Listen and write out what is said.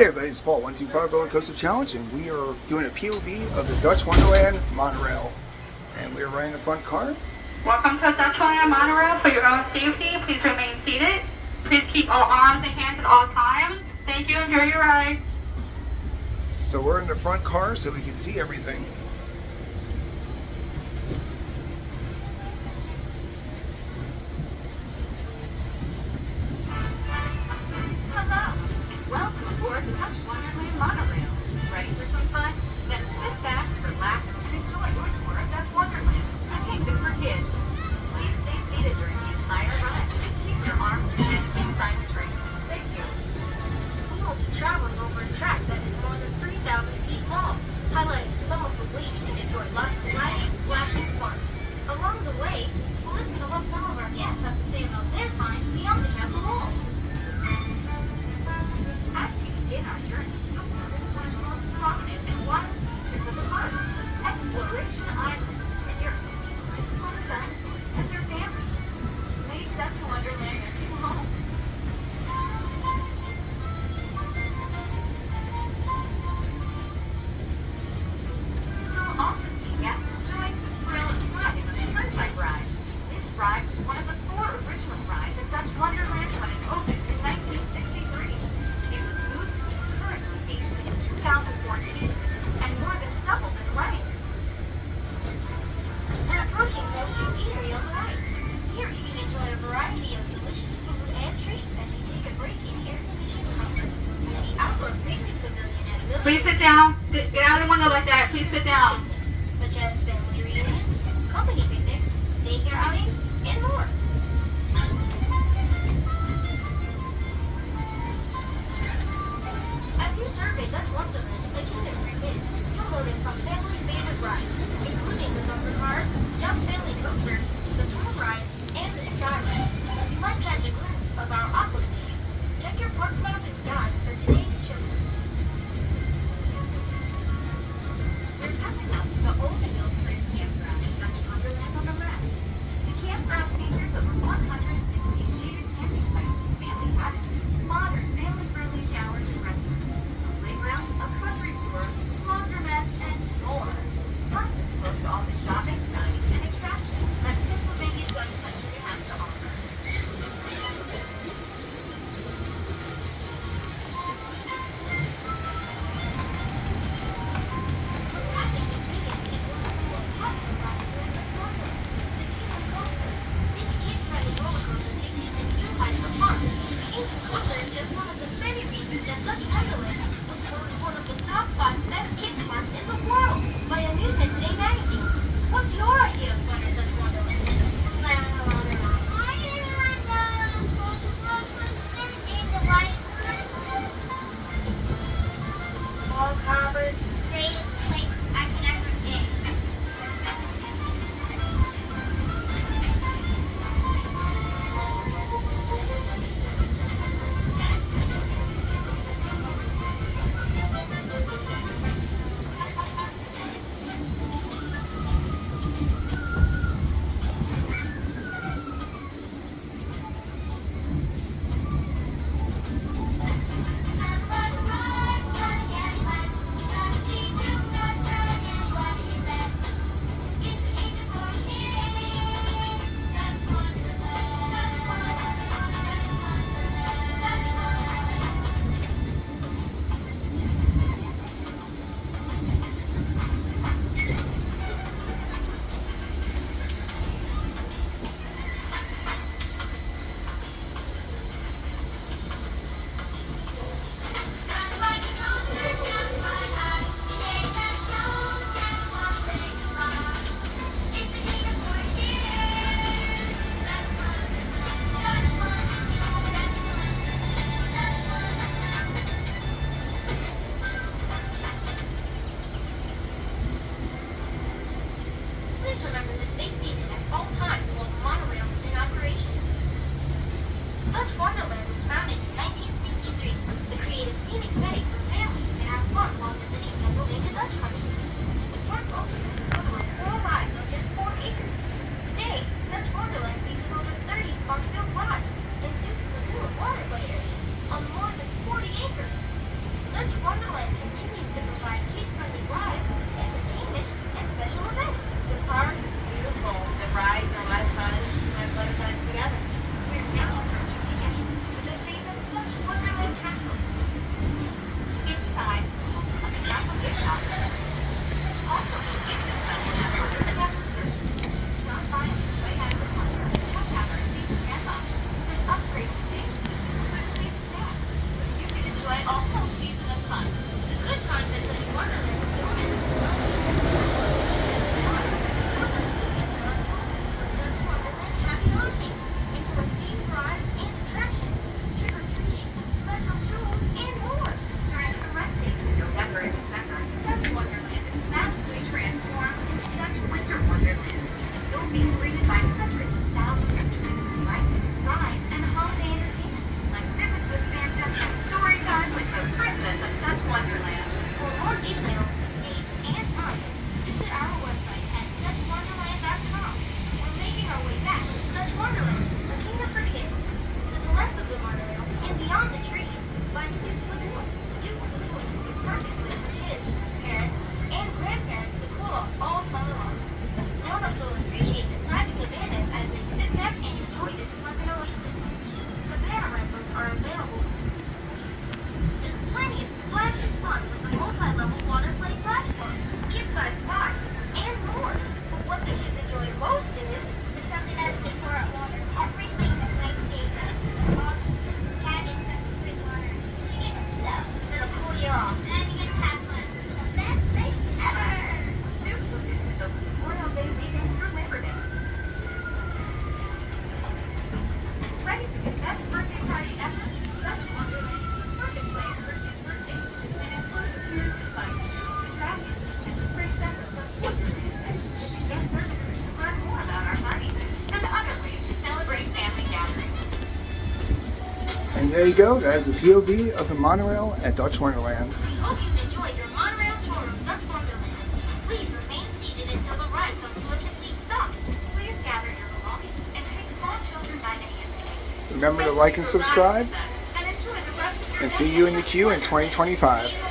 Hey everybody, it's Paul, 125 Roller Coaster Challenge, and we are doing a POV of the Dutch Wonderland Monorail. And we are riding the front car. Welcome to Dutch Wonderland Monorail. For your own safety, please remain seated. Please keep all arms and hands at all times. Thank you, enjoy your ride. So we're in the front car so we can see everything. Welcome aboard the Dutch Wonderland Monorail. Ready for some fun? Then sit back, relax, and enjoy your tour of Dutch Wonderland, a kingdom for kids. Please stay seated during the entire ride and keep your arms and hands inside the train. Thank you. We will be traveling over a track that is more than 3,000 feet long, highlighting some of the ways to enjoy lots of riding, splashing fun. Along the way, we'll listen to what some of our guests have to say about their time beyond the castle walls. As we begin our journey, you'll notice one of the most prominent and wild features of the park, Exploration Island, and your fun dinosaurs and their families. Make Dutch Wonderland your new home. You'll often see guests enjoying the thrill of riding on the Turnpike ride. This ride was one of the 4 original rides at Dutch Wonderland when it opened in 1963. It was moved to its current location in 2014 and more than doubled in length. We're approaching the Shoe Eatery on the right. Here you can enjoy a variety of delicious food and treats as you take a break in air-conditioned comfort. The outdoor picnic pavilion at Village. Please sit down. Get out of the window like that. Please sit down. Such as family reunions, company picnics, daycare outings, and more. As you survey Dutch Wonderland, a kingdom for kids, you'll notice some family favorite rides, including the bumper cars, Jump Family Coaster, the Tour Ride, and the Sky Ride. If you might catch a glimpse of our aqua menu, check your park map and guide for today's trip. We're coming up to the Old Mill Spring Campground at Dutch Wonderland on the left. The campground features over 160 shaded camping sites, family cabins, modern family-friendly showers and restrooms, a playground, a country store, laundromats, and more. Plus, And there you go, that is the POV of the monorail at Dutch Wonderland. We hope you've enjoyed your monorail tour of Dutch Wonderland. Please remain seated until the ride comes to a complete stop. Please gather your belongings and take small children by the hand. Remember to like and subscribe, And enjoy the rest of your and see you in the queue in 2025.